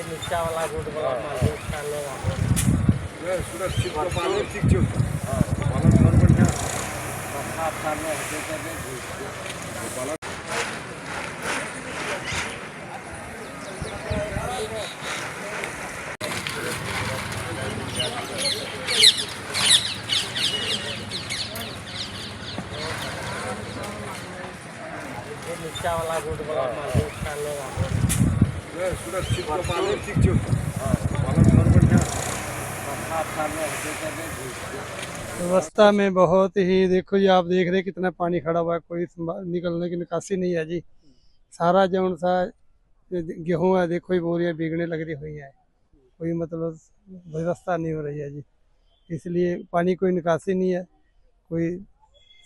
नीचा वाला रोड वाला सुरक्षित पालन ठीक पालन फार बढ़िया नीचा वाला रोड वाला सुरक्षित पालन ठीक पालन फार बढ़िया व्यवस्था में बहुत ही, देखो जी आप देख रहे कितना पानी खड़ा हुआ है, कोई निकलने की निकासी नहीं है जी। सारा जो सा गेहूँ है देखो ही बोरियां भीगने लग रही हुई है, कोई मतलब व्यवस्था नहीं हो रही है जी। इसलिए पानी कोई निकासी नहीं है, कोई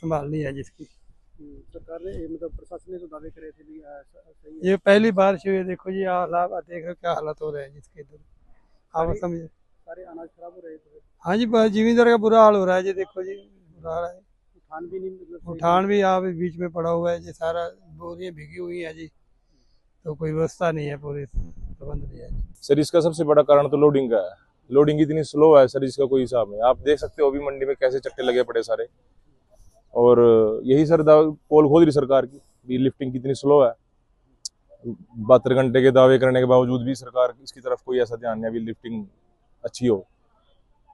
संभाल नहीं है जिसकी। सरकार ने मतलब प्रशासन ने तो दावे करे थे भी सही है। ये पहली बारिश हुई है, देखो जी हालात देख रहे क्या हालत हो रहे हैं जिसके इधर, आप समझे। सारे अनाज खराब हो रहे थे। हाँ जी, जिमींदार का बुरा हाल हो रहा है जी, देखो जी बुरा हाल है। उठान भी नहीं मतलब उठान भी यहाँ बीच में पड़ा हुआ है जी, सारा बोरियां भीगी हुई है जी, तो कोई व्यवस्था नहीं है, पूरी प्रबंध नहीं है जी। सर इसका सबसे बड़ा कारण तो लोडिंग का है। लोडिंग इतनी स्लो है सर, इसका कोई हिसाब नहीं। आप देख सकते हो अभी मंडी में कैसे चट्टे लगे पड़े सारे, और यही सर पोल खोल रही सरकार की भी, लिफ्टिंग कितनी स्लो है। 72 घंटे के दावे करने के बावजूद भी सरकार इसकी तरफ कोई ऐसा ध्यान नहीं है भी लिफ्टिंग अच्छी हो।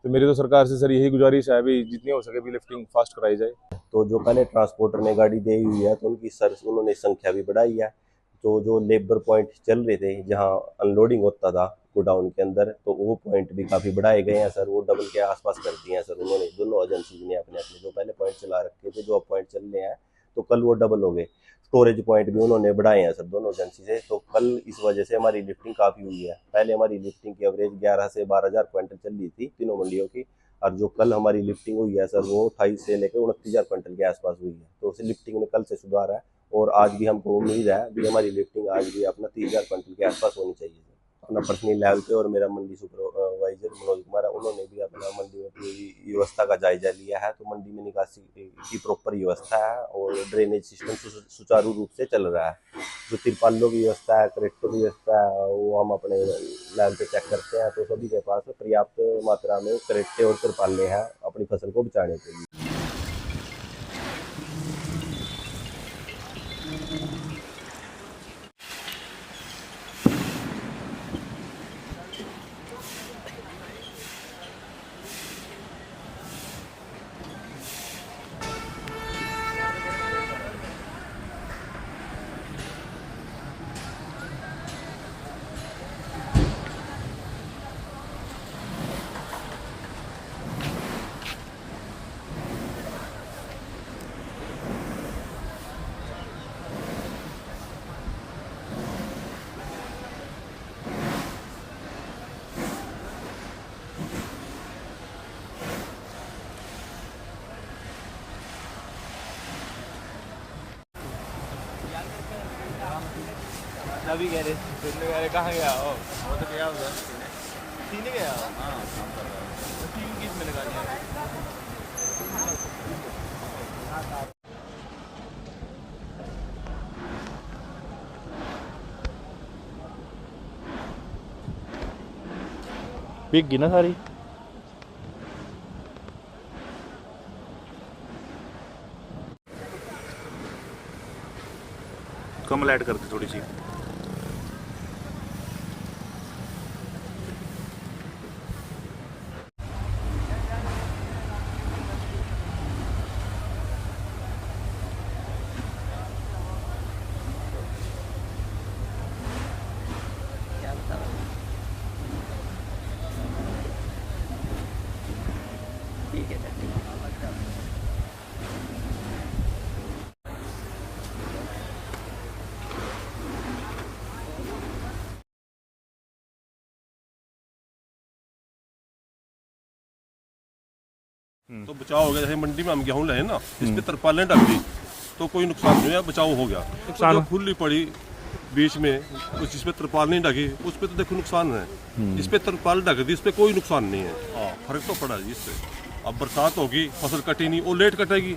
तो मेरी तो सरकार से सर यही गुजारिश है भी जितनी हो सके भी लिफ्टिंग फास्ट कराई जाए। तो जो पहले ट्रांसपोर्टर ने गाड़ी दी हुई है तो उनकी सर उन्होंने संख्या भी बढ़ाई है। तो जो लेबर पॉइंट चल रहे थे जहां अनलोडिंग होता था गोडाउन के अंदर, तो वो पॉइंट भी काफ़ी बढ़ाए गए हैं सर, वो डबल के आसपास कर दिए हैं सर उन्होंने। दोनों एजेंसी ने अपने अपने जो पहले पॉइंट चला रखे थे, जो अब पॉइंट चल रहे हैं तो कल वो डबल हो गए। स्टोरेज पॉइंट भी उन्होंने बढ़ाए हैं सर दोनों एजेंसी से। तो कल इस वजह से हमारी लिफ्टिंग काफ़ी हुई है। पहले हमारी लिफ्टिंग की एवरेज 11 से 12,000 क्विंटल चल रही थी तीनों मंडियों की, और जो कल हमारी लिफ्टिंग हुई है सर वो 28 से लेकर 29,000 क्विंटल के आसपास हुई है। तो उस लिफ्टिंग में कल से सुधार है, और आज भी हमको उम्मीद है भी हमारी लिफ्टिंग आज भी अपना 30,000 क्विंटल के आसपास होनी चाहिए। अपना पर्सनल लेवल पे, और मेरा मंडी सुपरवाइजर मनोज कुमार है, उन्होंने भी अपना मंडी में पूरी व्यवस्था का जायजा लिया है। तो मंडी में निकासी की प्रॉपर व्यवस्था है, और ड्रेनेज सिस्टम सुचारू रूप से चल रहा है। जो तिरपालों की व्यवस्था है, करेक्टों की व्यवस्था है, वो हम अपने लेवल पे चेक करते हैं। तो सभी के पास पर्याप्त मात्रा में करेक्टे और तिरपाले हैं अपनी फसल को बचाने के लिए। अभी कह रहे कहाँ गया हो? वो तो गया उधर सीने गया। हाँ तीन किस में लगा दिया। भीगी ना सारी। कम ऐड करते थोड़ी सी। तो बचाव हो गया। जैसे मंडी में हम गेहूँ ले ना, इस पे तरपालें ढक दी तो कोई नुकसान नहीं हुआ, बचाव हो गया। तो जो खुली पड़ी बीच में, जिस पे तरपाल नहीं ढकी उस पे तो देखो नुकसान है। इस पे तरपाल ढक दी, इस पे कोई नुकसान नहीं है। फर्क तो पड़ा जी इससे। अब बरसात होगी, फसल कटी नहीं, वो लेट कटेगी।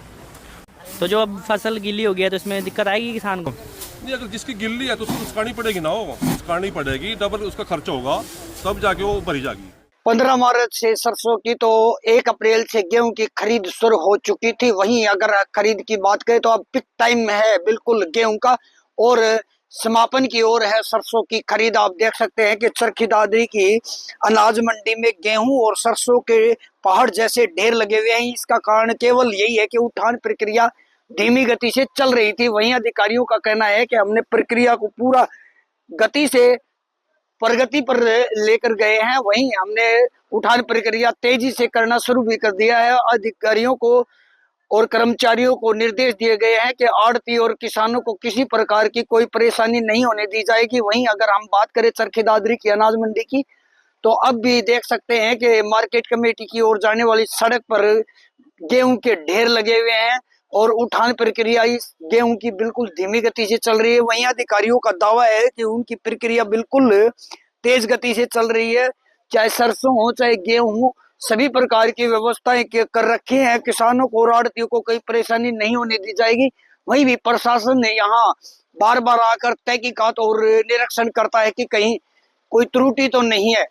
तो जो अब फसल गीली हो गई है तो इसमें दिक्कत आएगी किसान को? नहीं, अगर जिसकी गिल्ली है तो उसको उसकानी पड़ेगी ना, वो उसकानी पड़ेगी, डबल उसका खर्चा होगा, तब जाके वो भरी जाएगी। 15 मार्च से सरसों की तो 1 अप्रैल से गेहूं की खरीद शुरू हो चुकी थी। वहीं अगर खरीद की बात करें तो अब पिक टाइम है बिल्कुल गेहूं का, और समापन की ओर है सरसों की खरीद। आप देख सकते हैं कि चरखी दादरी की अनाज मंडी में गेहूं और सरसों के पहाड़ जैसे ढेर लगे हुए हैं। इसका कारण केवल यही है कि उठान प्रक्रिया धीमी गति से चल रही थी। वहीं अधिकारियों का कहना है कि हमने प्रक्रिया को पूरा गति से प्रगति पर लेकर गए हैं। वहीं हमने उठान प्रक्रिया तेजी से करना शुरू भी कर दिया है। अधिकारियों को और कर्मचारियों को निर्देश दिए गए हैं कि आड़ती और किसानों को किसी प्रकार की कोई परेशानी नहीं होने दी जाएगी। वहीं अगर हम बात करें चरखी दादरी की अनाज मंडी की, तो अब भी देख सकते हैं कि मार्केट कमेटी की ओर जाने वाली सड़क पर गेहूं के ढेर लगे हुए हैं और उठान प्रक्रिया इस गेहूं की बिल्कुल धीमी गति से चल रही है। वहीं अधिकारियों का दावा है कि उनकी प्रक्रिया बिल्कुल तेज गति से चल रही है। चाहे सरसों हो चाहे गेहूं हो, सभी प्रकार की व्यवस्थाएं कर रखी हैं। किसानों को और आड़तियों को कोई परेशानी नहीं होने दी जाएगी। वहीं भी प्रशासन ने यहाँ बार बार आकर तहकीकात और निरीक्षण करता है कि कहीं कोई त्रुटि तो नहीं है।